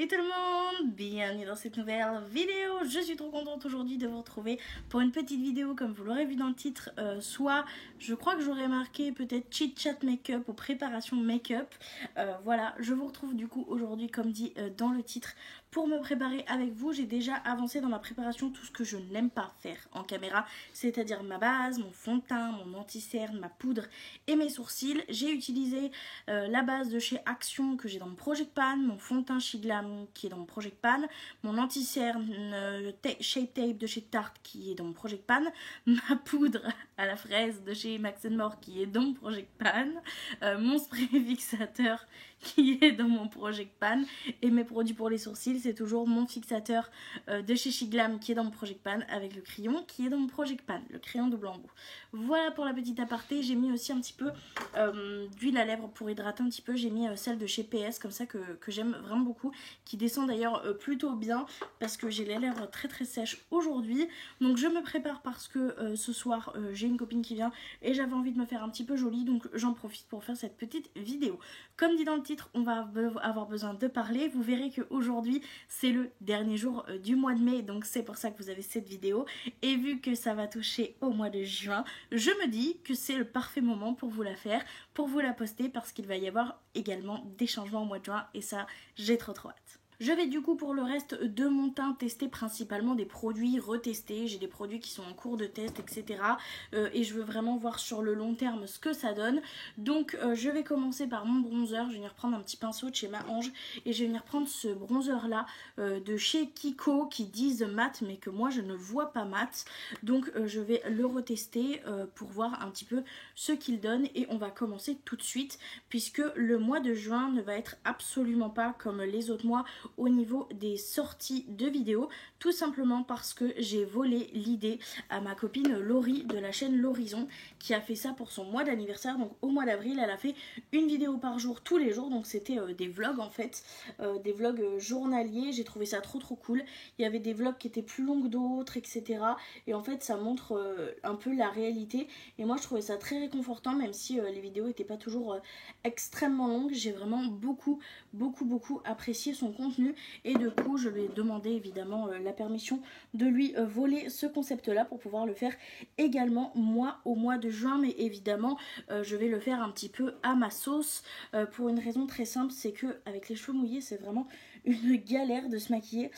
Salut tout le monde, bienvenue dans cette nouvelle vidéo. Je suis trop contente aujourd'hui de vous retrouver pour une petite vidéo comme vous l'aurez vu dans le titre. Soit je crois que j'aurais marqué peut-être chit chat make-up ou préparation make-up. Voilà, je vous retrouve du coup aujourd'hui comme dit dans le titre pour me préparer avec vous. J'ai déjà avancé dans ma préparation tout ce que je n'aime pas faire en caméra, c'est-à-dire ma base, mon fond de teint, mon anti-cerne, ma poudre et mes sourcils. J'ai utilisé la base de chez Action que j'ai dans mon Project Pan, mon fond de teint chez Glam qui est dans mon Project Pan, mon anti-cerne Shape Tape de chez Tarte qui est dans mon Project Pan, ma poudre à la fraise de chez Max More qui est dans mon Project Pan, mon spray fixateur qui est dans mon Project Pan et mes produits pour les sourcils c'est toujours mon fixateur de chez Glam qui est dans mon Project Pan avec le crayon qui est dans mon Project Pan, le crayon de blanc. Voilà pour la petite aparté. J'ai mis aussi un petit peu d'huile à lèvres pour hydrater un petit peu. J'ai mis celle de chez PS comme ça que j'aime vraiment beaucoup, qui descend d'ailleurs plutôt bien parce que j'ai les lèvres très très sèches aujourd'hui. Donc je me prépare parce que ce soir j'ai une copine qui vient et j'avais envie de me faire un petit peu jolie, donc j'en profite pour faire cette petite vidéo. Comme dit dans le titre, on va avoir besoin de parler. Vous verrez qu'aujourd'hui c'est le dernier jour du mois de mai, donc c'est pour ça que vous avez cette vidéo. Et vu que ça va toucher au mois de juin, je me dis que c'est le parfait moment pour vous la faire, pour vous la poster, parce qu'il va y avoir également des changements au mois de juin et ça j'ai trop hâte. Je vais du coup pour le reste de mon teint tester principalement des produits retestés. J'ai des produits qui sont en cours de test, etc. Et je veux vraiment voir sur le long terme ce que ça donne. Donc je vais commencer par mon bronzer. Je vais venir prendre un petit pinceau de chez Ma Ange et je vais venir prendre ce bronzer là de chez Kiko qui disent mat mais que moi je ne vois pas mat. Donc je vais le retester pour voir un petit peu ce qu'il donne et on va commencer tout de suite puisque le mois de juin ne va être absolument pas comme les autres mois au niveau des sorties de vidéos, tout simplement parce que j'ai volé l'idée à ma copine Laurie de la chaîne L'Horizon qui a fait ça pour son mois d'anniversaire. Donc au mois d'avril elle a fait une vidéo par jour tous les jours, donc c'était des vlogs en fait, des vlogs journaliers. J'ai trouvé ça trop cool. Il y avait des vlogs qui étaient plus longs que d'autres, etc. Et en fait ça montre un peu la réalité et moi je trouvais ça très réconfortant, même si les vidéos n'étaient pas toujours extrêmement longues. J'ai vraiment beaucoup apprécié son contenu et du coup je lui ai demandé évidemment la permission de lui voler ce concept là pour pouvoir le faire également moi au mois de juin. Mais évidemment je vais le faire un petit peu à ma sauce pour une raison très simple, c'est que avec les cheveux mouillés c'est vraiment une galère de se maquiller.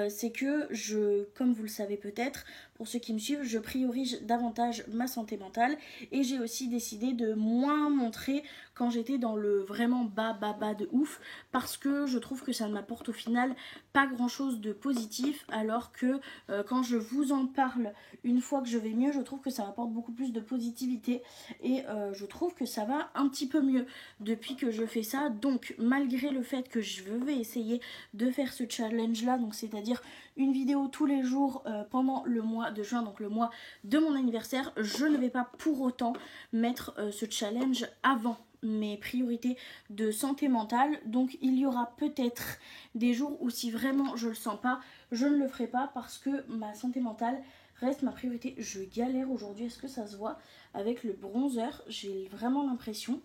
C'est que comme vous le savez peut-être, pour ceux qui me suivent, je priorise davantage ma santé mentale et j'ai aussi décidé de moins montrer quand j'étais dans le vraiment bas de ouf, parce que je trouve que ça ne m'apporte au final pas grand chose de positif, alors que quand je vous en parle une fois que je vais mieux, je trouve que ça m'apporte beaucoup plus de positivité et je trouve que ça va un petit peu mieux depuis que je fais ça. Donc malgré le fait que je vais essayer de faire ce challenge là, donc c'est à dire une vidéo tous les jours pendant le mois de juin, donc le mois de mon anniversaire, je ne vais pas pour autant mettre ce challenge avant mes priorités de santé mentale. Donc il y aura peut-être des jours où si vraiment je le sens pas, je ne le ferai pas parce que ma santé mentale reste ma priorité. Je galère aujourd'hui, est-ce que ça se voit avec le bronzer? J'ai vraiment l'impression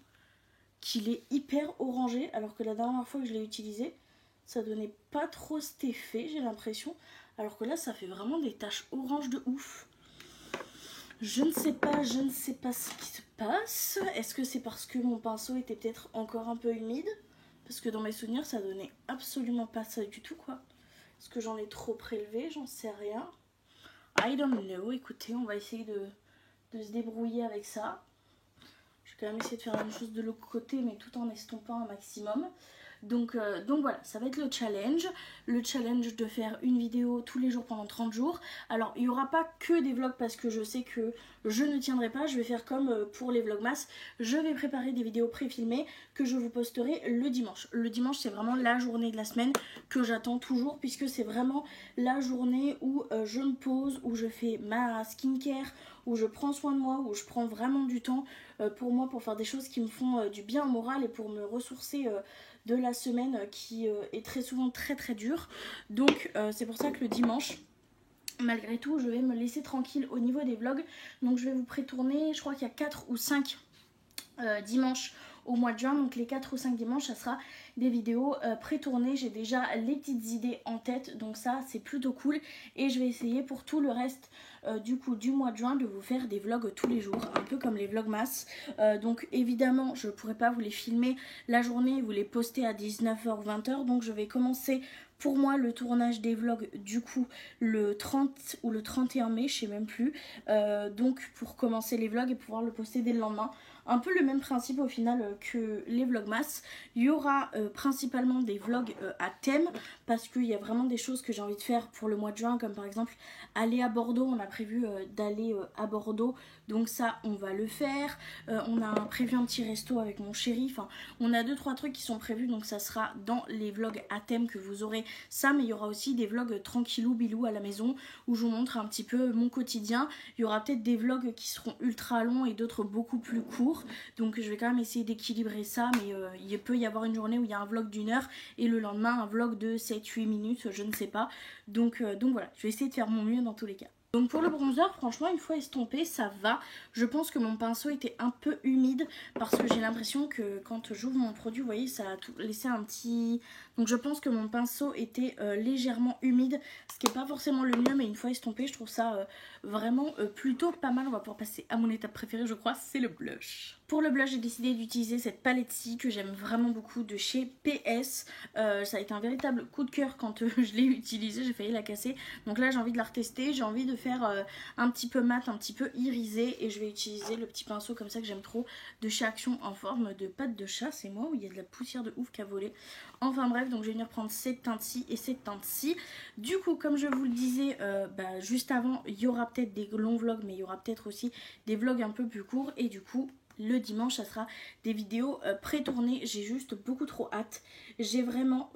qu'il est hyper orangé alors que la dernière fois que je l'ai utilisé ça donnait pas trop cet effet, j'ai l'impression, alors que là ça fait vraiment des taches oranges de ouf. Je ne sais pas ce qui se passe. Est-ce que c'est parce que mon pinceau était peut-être encore un peu humide? Parce que dans mes souvenirs ça donnait absolument pas ça du tout quoi. Est-ce que j'en ai trop prélevé? J'en sais rien. I don't know. Écoutez, on va essayer de se débrouiller avec ça. Je vais quand même essayer de faire la même chose de l'autre côté mais tout en estompant un maximum. Donc voilà, ça va être le challenge de faire une vidéo tous les jours pendant 30 jours. Alors il n'y aura pas que des vlogs parce que je sais que je ne tiendrai pas. Je vais faire comme pour les vlogmas, je vais préparer des vidéos pré-filmées que je vous posterai le dimanche. Le dimanche c'est vraiment la journée de la semaine que j'attends toujours, puisque c'est vraiment la journée où je me pose, où je fais ma skincare, où je prends soin de moi, où je prends vraiment du temps pour moi, pour faire des choses qui me font du bien au moral et pour me ressourcer de la semaine qui est très souvent très dure. Donc c'est pour ça que le dimanche, malgré tout, je vais me laisser tranquille au niveau des vlogs. Donc je vais vous pré-tourner, je crois qu'il y a 4 ou 5 dimanches au mois de juin. Donc les 4 ou 5 dimanches, ça sera des vidéos pré-tournées. J'ai déjà les petites idées en tête, donc ça c'est plutôt cool. Et je vais essayer pour tout le reste du mois de juin de vous faire des vlogs tous les jours, un peu comme les vlogmas. Donc évidemment je ne pourrai pas vous les filmer la journée et vous les poster à 19h ou 20h. Donc je vais commencer pour moi le tournage des vlogs du coup le 30 ou le 31 mai, je sais même plus. Donc pour commencer les vlogs et pouvoir le poster dès le lendemain. Un peu le même principe au final que les vlogmas. Il y aura principalement des vlogs à thème parce qu'il y a vraiment des choses que j'ai envie de faire pour le mois de juin, comme par exemple aller à Bordeaux. On a prévu d'aller à Bordeaux, donc ça on va le faire. On a prévu un petit resto avec mon chéri, enfin on a 2-3 trucs qui sont prévus, donc ça sera dans les vlogs à thème que vous aurez ça. Mais il y aura aussi des vlogs tranquillou bilou à la maison où je vous montre un petit peu mon quotidien. Il y aura peut-être des vlogs qui seront ultra longs et d'autres beaucoup plus courts, donc je vais quand même essayer d'équilibrer ça. Mais il peut y avoir une journée où il y a un vlog d'1 heure et le lendemain un vlog de 7-8 minutes, je ne sais pas. Donc voilà, je vais essayer de faire mon mieux dans tous les cas. Donc pour le bronzer, franchement, une fois estompé, ça va. Je pense que mon pinceau était un peu humide parce que j'ai l'impression que quand j'ouvre mon produit, vous voyez, ça a tout laissé un petit... Donc je pense que mon pinceau était légèrement humide, ce qui n'est pas forcément le mieux, mais une fois estompé, je trouve ça vraiment plutôt pas mal. On va pouvoir passer à mon étape préférée, je crois, c'est le blush. Pour le blush, j'ai décidé d'utiliser cette palette-ci que j'aime vraiment beaucoup de chez PS. Ça a été un véritable coup de cœur quand je l'ai utilisée, j'ai failli la casser. Donc là, j'ai envie de la retester, j'ai envie de faire un petit peu mat, un petit peu irisé. Et je vais utiliser le petit pinceau comme ça que j'aime trop de chez Action en forme de patte de chat. C'est moi où il y a de la poussière de ouf qui a volé. Enfin bref, donc je vais venir prendre cette teinte-ci et cette teinte-ci. Du coup, comme je vous le disais juste avant, il y aura peut-être des longs vlogs, mais il y aura peut-être aussi des vlogs un peu plus courts. Et du coup, le dimanche, ça sera des vidéos pré-tournées. J'ai juste beaucoup trop hâte. J'ai vraiment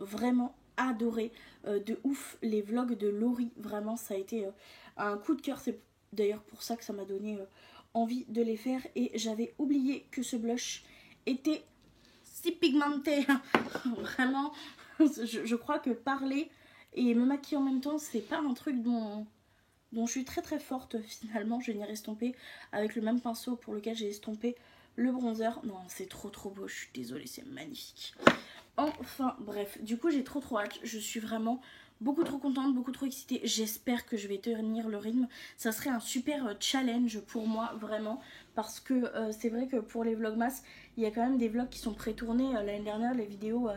adoré de ouf les vlogs de Laurie. Vraiment, ça a été un coup de cœur. C'est d'ailleurs pour ça que ça m'a donné envie de les faire. Et j'avais oublié que ce blush était si pigmenté. Vraiment, je crois que parler et me maquiller en même temps, c'est pas un truc dont je suis très forte finalement. Je vais venir estomper avec le même pinceau pour lequel j'ai estompé le bronzer. Non, c'est trop beau, je suis désolée, c'est magnifique. Enfin bref, du coup j'ai trop hâte. Je suis vraiment beaucoup trop contente, beaucoup trop excitée. J'espère que je vais tenir le rythme. Ça serait un super challenge pour moi, vraiment. Parce que c'est vrai que pour les vlogmas, il y a quand même des vlogs qui sont pré-tournés. L'année dernière, les vidéos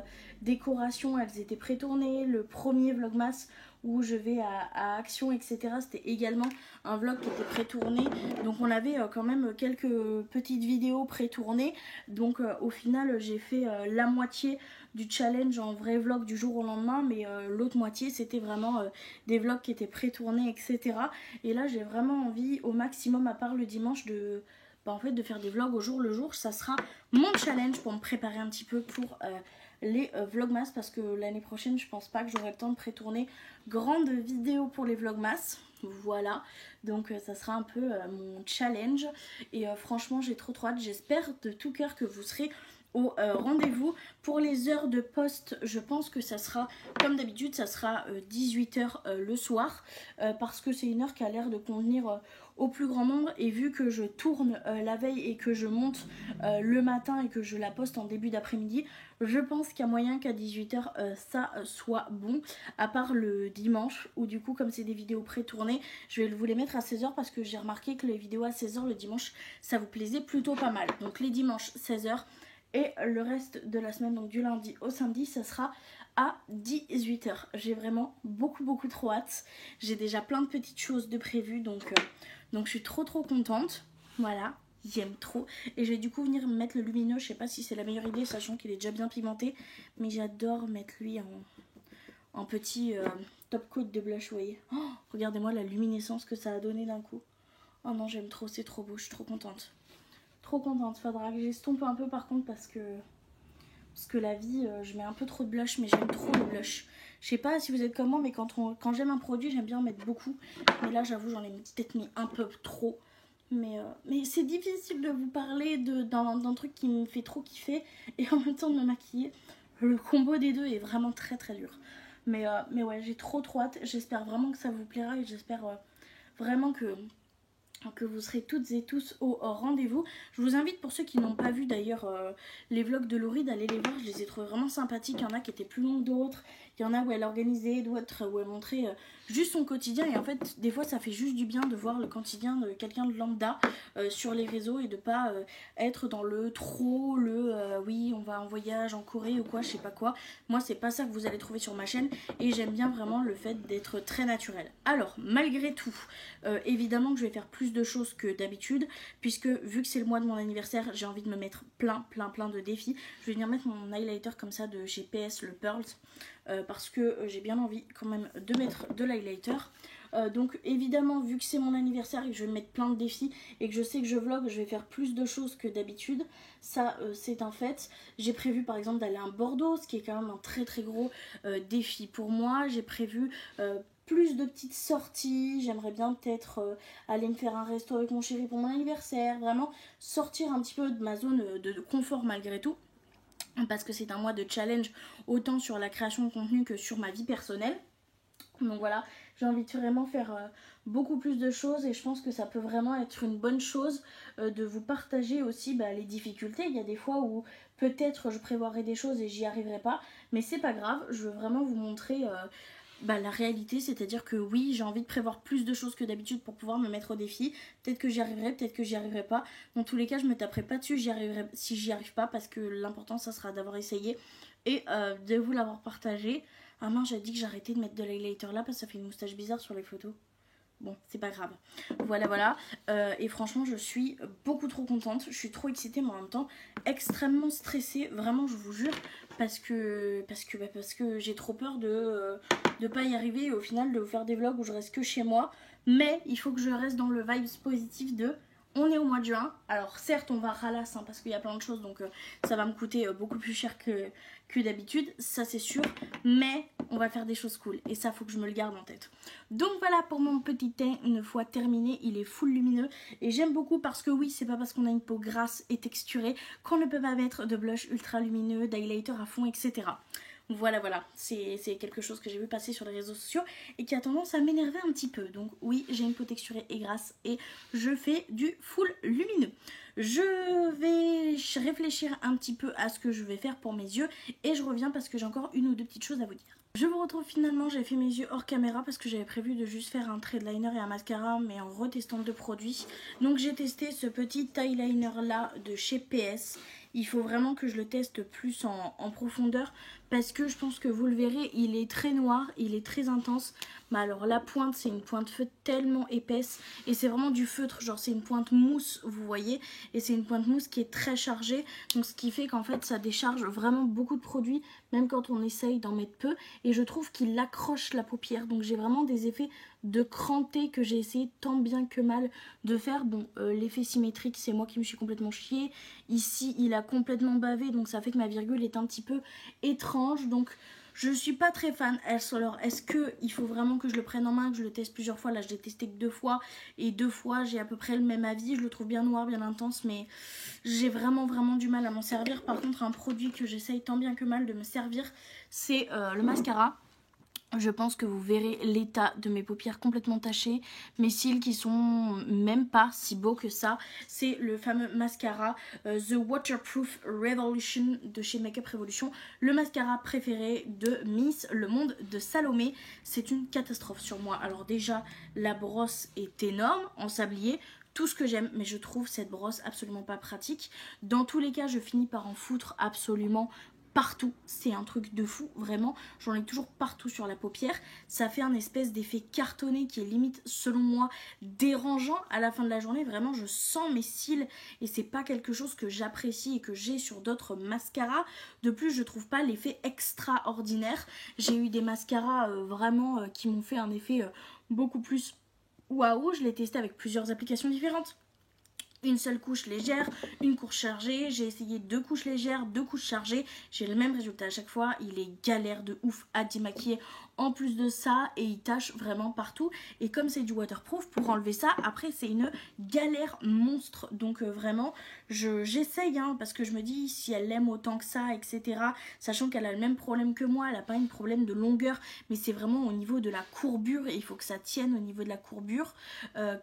décoration, elles étaient pré-tournées. Le premier vlogmas où je vais à Action, etc., c'était également un vlog qui était pré-tourné. Donc on avait quand même quelques petites vidéos pré-tournées. Donc au final, j'ai fait la moitié du challenge en vrai vlog du jour au lendemain, mais l'autre moitié c'était vraiment des vlogs qui étaient pré-tournés, etc. Et là j'ai vraiment envie au maximum, à part le dimanche, de en fait de faire des vlogs au jour le jour. Ça sera mon challenge pour me préparer un petit peu pour les vlogmas, parce que l'année prochaine je pense pas que j'aurai le temps de pré-tourner grande vidéo pour les vlogmas. Voilà, donc ça sera un peu mon challenge. Et franchement j'ai trop hâte. J'espère de tout cœur que vous serez au rendez-vous. Pour les heures de poste, je pense que ça sera comme d'habitude, ça sera 18h le soir, parce que c'est une heure qui a l'air de convenir au plus grand nombre. Et vu que je tourne la veille et que je monte le matin et que je la poste en début d'après-midi, je pense qu'il y a moyen qu'à 18h ça soit bon, à part le dimanche où du coup comme c'est des vidéos pré-tournées, je vais vous les mettre à 16h parce que j'ai remarqué que les vidéos à 16h le dimanche ça vous plaisait plutôt pas mal. Donc les dimanches 16h. Et le reste de la semaine, donc du lundi au samedi, ça sera à 18h. J'ai vraiment beaucoup trop hâte. J'ai déjà plein de petites choses de prévues, donc je suis trop contente. Voilà, j'aime trop. Et je vais du coup venir mettre le lumineux. Je sais pas si c'est la meilleure idée, sachant qu'il est déjà bien pigmenté. Mais j'adore mettre lui en petit top coat de blush, vous voyez. Oh, regardez-moi la luminescence que ça a donné d'un coup. Oh non, j'aime trop, c'est trop beau, je suis trop contente. Trop contente. Faudra que j'estompe un peu par contre parce que la vie, je mets un peu trop de blush, mais j'aime trop le blush. Je sais pas si vous êtes comme moi, mais quand j'aime un produit, j'aime bien en mettre beaucoup. Mais là, j'avoue, j'en ai peut-être mis un peu trop. Mais c'est difficile de vous parler d'un truc qui me fait trop kiffer et en même temps de me maquiller. Le combo des deux est vraiment très dur. Mais ouais, j'ai trop hâte. J'espère vraiment que ça vous plaira et j'espère vraiment que que vous serez toutes et tous au rendez-vous. Je vous invite, pour ceux qui n'ont pas vu d'ailleurs les vlogs de Laurie, d'aller les voir. Je les ai trouvés vraiment sympathiques. Il y en a qui étaient plus longs que d'autres. Il y en a où elle organisait, d'autres où elle montrait juste son quotidien. Et en fait, des fois, ça fait juste du bien de voir le quotidien de quelqu'un de lambda sur les réseaux et de pas être dans le trop, oui, on va en voyage en Corée ou quoi, je sais pas quoi. Moi, c'est pas ça que vous allez trouver sur ma chaîne et j'aime bien vraiment le fait d'être très naturel. Alors, malgré tout, évidemment que je vais faire plus de choses que d'habitude, puisque vu que c'est le mois de mon anniversaire, j'ai envie de me mettre plein de défis. Je vais venir mettre mon highlighter comme ça de chez PS, le Pearls. Parce que j'ai bien envie quand même de mettre de l'highlighter. Donc évidemment, vu que c'est mon anniversaire et que je vais mettre plein de défis et que je sais que je vlog, je vais faire plus de choses que d'habitude. Ça, c'est un fait. J'ai prévu par exemple d'aller à Bordeaux, ce qui est quand même un très gros défi pour moi. J'ai prévu plus de petites sorties. J'aimerais bien peut-être aller me faire un resto avec mon chéri pour mon anniversaire. Vraiment sortir un petit peu de ma zone de confort malgré tout. Parce que c'est un mois de challenge autant sur la création de contenu que sur ma vie personnelle. Donc voilà, j'ai envie de vraiment faire beaucoup plus de choses et je pense que ça peut vraiment être une bonne chose de vous partager aussi les difficultés. Il y a des fois où peut-être je prévoirai des choses et j'y arriverai pas, mais c'est pas grave, je veux vraiment vous montrer la réalité, c'est-à-dire que oui, j'ai envie de prévoir plus de choses que d'habitude pour pouvoir me mettre au défi. Peut-être que j'y arriverai, peut-être que j'y arriverai pas. Dans tous les cas, je me taperai pas dessus si j'y arrive pas, parce que l'important, ça sera d'avoir essayé et de vous l'avoir partagé. Ah mince, j'ai dit que j'arrêtais de mettre de l'highlighter là parce que ça fait une moustache bizarre sur les photos. Bon, c'est pas grave. Voilà. Et franchement, je suis beaucoup trop contente. Je suis trop excitée, mais en même temps, extrêmement stressée. Vraiment, je vous jure. Parce que j'ai trop peur de pas y arriver et au final de vous faire des vlogs où je reste que chez moi. Mais il faut que je reste dans le vibes positif de... On est au mois de juin, alors certes on va ralasse parce qu'il y a plein de choses, donc ça va me coûter beaucoup plus cher que d'habitude, ça c'est sûr, mais on va faire des choses cool et ça faut que je me le garde en tête. Donc voilà pour mon petit teint, une fois terminé, il est full lumineux et j'aime beaucoup parce que oui, c'est pas parce qu'on a une peau grasse et texturée qu'on ne peut pas mettre de blush ultra lumineux, d'highlighter à fond, etc. Voilà, c'est quelque chose que j'ai vu passer sur les réseaux sociaux et qui a tendance à m'énerver un petit peu. Donc oui, j'ai une peau texturée et grasse et je fais du full lumineux. Je vais réfléchir un petit peu à ce que je vais faire pour mes yeux et je reviens parce que j'ai encore une ou deux petites choses à vous dire. Je vous retrouve finalement, j'ai fait mes yeux hors caméra parce que j'avais prévu de juste faire un trait de liner et un mascara mais en retestant deux produits. Donc j'ai testé ce petit eyeliner là de chez PS. Il faut vraiment que je le teste plus en profondeur parce que je pense que vous le verrez, il est très noir, il est très intense. Mais alors la pointe, c'est une pointe feutre tellement épaisse et c'est vraiment du feutre, genre c'est une pointe mousse, vous voyez, et c'est une pointe mousse qui est très chargée, donc ce qui fait qu'en fait ça décharge vraiment beaucoup de produits, même quand on essaye d'en mettre peu, et je trouve qu'il accroche la paupière, donc j'ai vraiment des effets de cranté que j'ai essayé tant bien que mal de faire. Bon, l'effet symétrique, c'est moi qui me suis complètement chiée. Ici, il a complètement bavé, donc ça fait que ma virgule est un petit peu étrange. Donc, je suis pas très fan. Alors, est-ce qu'il faut vraiment que je le prenne en main, que je le teste plusieurs fois? Là, je l'ai testé que 2 fois. Et 2 fois, j'ai à peu près le même avis. Je le trouve bien noir, bien intense, mais j'ai vraiment du mal à m'en servir. Par contre, un produit que j'essaye tant bien que mal de me servir, c'est le mascara. Je pense que vous verrez l'état de mes paupières complètement tachées, mes cils qui sont même pas si beaux que ça. C'est le fameux mascara The Waterproof Revolution de chez Makeup Revolution, le mascara préféré de Miss Le Monde de Salomé. C'est une catastrophe sur moi. Alors déjà, la brosse est énorme en sablier, tout ce que j'aime, mais je trouve cette brosse absolument pas pratique. Dans tous les cas, je finis par en foutre absolument partout, c'est un truc de fou, vraiment, j'en ai toujours partout sur la paupière, ça fait un espèce d'effet cartonné qui est limite, selon moi, dérangeant à la fin de la journée, vraiment je sens mes cils et c'est pas quelque chose que j'apprécie et que j'ai sur d'autres mascaras. De plus, je trouve pas l'effet extraordinaire, j'ai eu des mascaras vraiment qui m'ont fait un effet beaucoup plus waouh, je l'ai testé avec plusieurs applications différentes. une seule couche légère, une couche chargée. J'ai essayé 2 couches légères, 2 couches chargées. J'ai le même résultat à chaque fois. Il est galère de ouf à démaquiller en plus de ça et il tâche vraiment partout. Et comme c'est du waterproof, pour enlever ça, après c'est une galère monstre. Donc vraiment, j'essaye parce que je me dis si elle l'aime autant que ça, etc. Sachant qu'elle a le même problème que moi, elle n'a pas un problème de longueur, mais c'est vraiment au niveau de la courbure et il faut que ça tienne au niveau de la courbure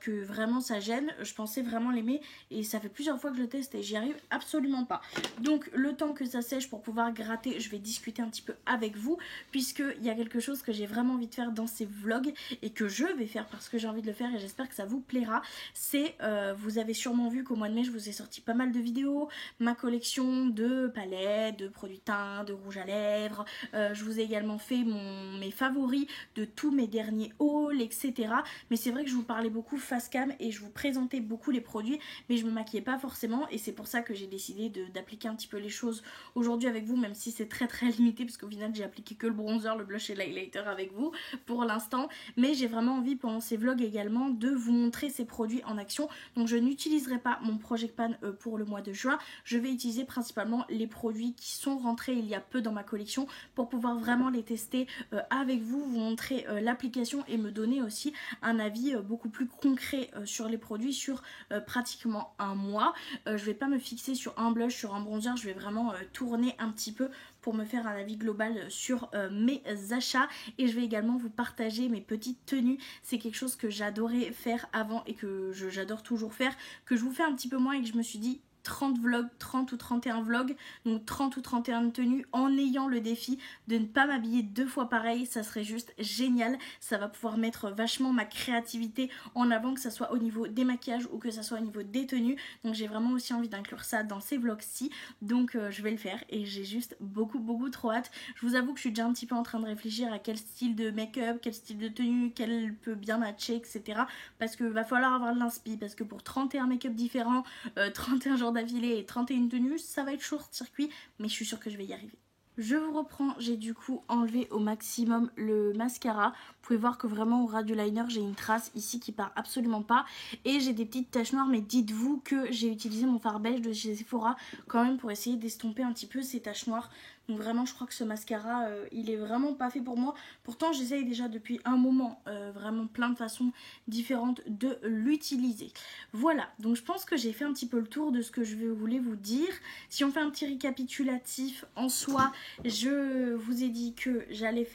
que vraiment ça gêne. Je pensais vraiment l'aimer et ça fait plusieurs fois que je teste et j'y arrive absolument pas. Donc le temps que ça sèche pour pouvoir gratter, je vais discuter un petit peu avec vous puisqu'il y a quelque chose que j'ai vraiment envie de faire dans ces vlogs et que je vais faire parce que j'ai envie de le faire et j'espère que ça vous plaira. C'est, vous avez sûrement vu qu'au mois de mai je vous ai sorti pas mal de vidéos, ma collection de palettes, de produits de teint, de rouge à lèvres, je vous ai également fait mes favoris de tous mes derniers hauls, etc. Mais c'est vrai que je vous parlais beaucoup face cam et je vous présentais beaucoup les produits mais je me maquillais pas forcément et c'est pour ça que j'ai décidé d'appliquer un petit peu les choses aujourd'hui avec vous, même si c'est très limité parce qu'au final j'ai appliqué que le bronzer, le blush et l'highlighter avec vous pour l'instant, mais j'ai vraiment envie pendant ces vlogs également de vous montrer ces produits en action. Donc je n'utiliserai pas mon Project Pan pour le mois de juin, je vais utiliser principalement les produits qui sont rentrés il y a peu dans ma collection pour pouvoir vraiment les tester avec vous, vous montrer l'application et me donner aussi un avis beaucoup plus concret sur les produits sur pratiquement un mois. Je vais pas me fixer sur un blush, sur un bronzer, je vais vraiment tourner un petit peu pour me faire un avis global sur mes achats et je vais également vous partager mes petites tenues. C'est quelque chose que j'adorais faire avant et que j'adore toujours faire, que je vous fais un petit peu moins et que je me suis dit 30 vlogs, 30 ou 31 vlogs, donc 30 ou 31 tenues en ayant le défi de ne pas m'habiller 2 fois pareil, ça serait juste génial. Ça va pouvoir mettre vachement ma créativité en avant, que ça soit au niveau des maquillages ou que ça soit au niveau des tenues. Donc j'ai vraiment aussi envie d'inclure ça dans ces vlogs-ci, donc je vais le faire et j'ai juste beaucoup trop hâte. Je vous avoue que je suis déjà un petit peu en train de réfléchir à quel style de make-up, quel style de tenue, quel peut bien matcher, etc. Parce que va falloir avoir de l'inspi, parce que pour 31 make-up différents, 31 jours d'affilée et 31 tenues, ça va être short-circuit, mais je suis sûre que je vais y arriver. Je vous reprends, j'ai du coup enlevé au maximum le mascara. Vous pouvez voir que vraiment au ras du liner, j'ai une trace ici qui part absolument pas. Et j'ai des petites taches noires, mais dites-vous que j'ai utilisé mon fard beige de chez Sephora quand même pour essayer d'estomper un petit peu ces taches noires. Donc vraiment, je crois que ce mascara, il est vraiment pas fait pour moi. Pourtant, j'essaye déjà depuis un moment, vraiment plein de façons différentes de l'utiliser. Voilà, donc je pense que j'ai fait un petit peu le tour de ce que je voulais vous dire. Si on fait un petit récapitulatif en soi, je vous ai dit que j'allais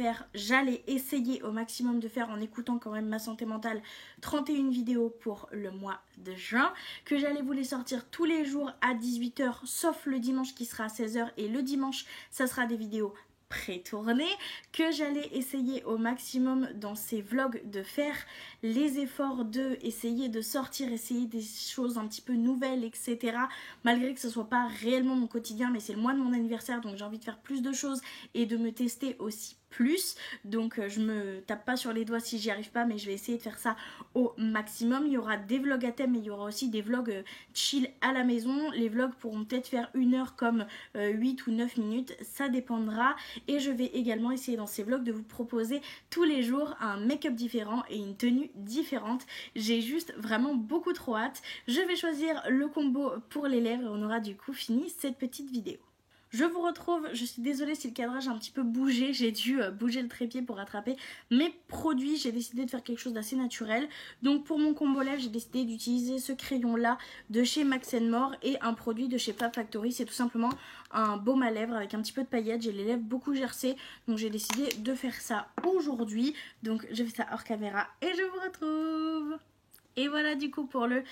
essayer au maximum de faire, en écoutant quand même ma santé mentale, 31 vidéos pour le mois de juin, que j'allais vous les sortir tous les jours à 18 h, sauf le dimanche qui sera à 16 h, et le dimanche, ça sera des vidéos pré-tournée, que j'allais essayer au maximum dans ces vlogs de faire les efforts de essayer de sortir, essayer des choses un petit peu nouvelles, etc. Malgré que ce soit pas réellement mon quotidien, mais c'est le mois de mon anniversaire, donc j'ai envie de faire plus de choses et de me tester aussi plus. Donc je me tape pas sur les doigts si j'y arrive pas, mais je vais essayer de faire ça au maximum. Il y aura des vlogs à thème, mais il y aura aussi des vlogs chill à la maison. Les vlogs pourront peut-être faire 1 heure comme 8 ou 9 minutes, ça dépendra. Et je vais également essayer dans ces vlogs de vous proposer tous les jours un make-up différent et une tenue différente. J'ai juste vraiment beaucoup trop hâte. Je vais choisir le combo pour les lèvres et on aura du coup fini cette petite vidéo. Je vous retrouve, je suis désolée si le cadrage a un petit peu bougé, j'ai dû bouger le trépied pour rattraper mes produits, j'ai décidé de faire quelque chose d'assez naturel. Donc pour mon combo lèvres, j'ai décidé d'utiliser ce crayon là de chez Max & More et un produit de chez Fab Factory, c'est tout simplement un baume à lèvres avec un petit peu de paillettes. J'ai les lèvres beaucoup gercées, donc j'ai décidé de faire ça aujourd'hui. Donc je fais ça hors caméra et je vous retrouve. Et voilà du coup pour le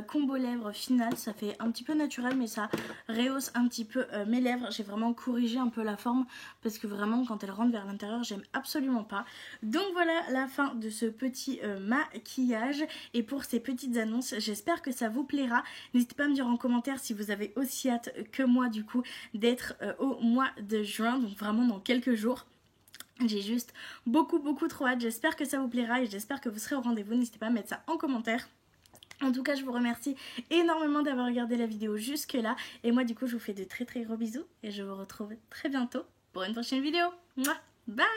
combo lèvres final, ça fait un petit peu naturel mais ça rehausse un petit peu mes lèvres. J'ai vraiment corrigé un peu la forme parce que vraiment quand elle rentre vers l'intérieur j'aime absolument pas. Donc voilà la fin de ce petit maquillage et pour ces petites annonces, j'espère que ça vous plaira. N'hésitez pas à me dire en commentaire si vous avez aussi hâte que moi du coup d'être au mois de juin, donc vraiment dans quelques jours. J'ai juste beaucoup trop hâte, j'espère que ça vous plaira et j'espère que vous serez au rendez-vous, n'hésitez pas à mettre ça en commentaire. En tout cas, je vous remercie énormément d'avoir regardé la vidéo jusque là et moi du coup je vous fais de très gros bisous et je vous retrouve très bientôt pour une prochaine vidéo. Mouah, bye.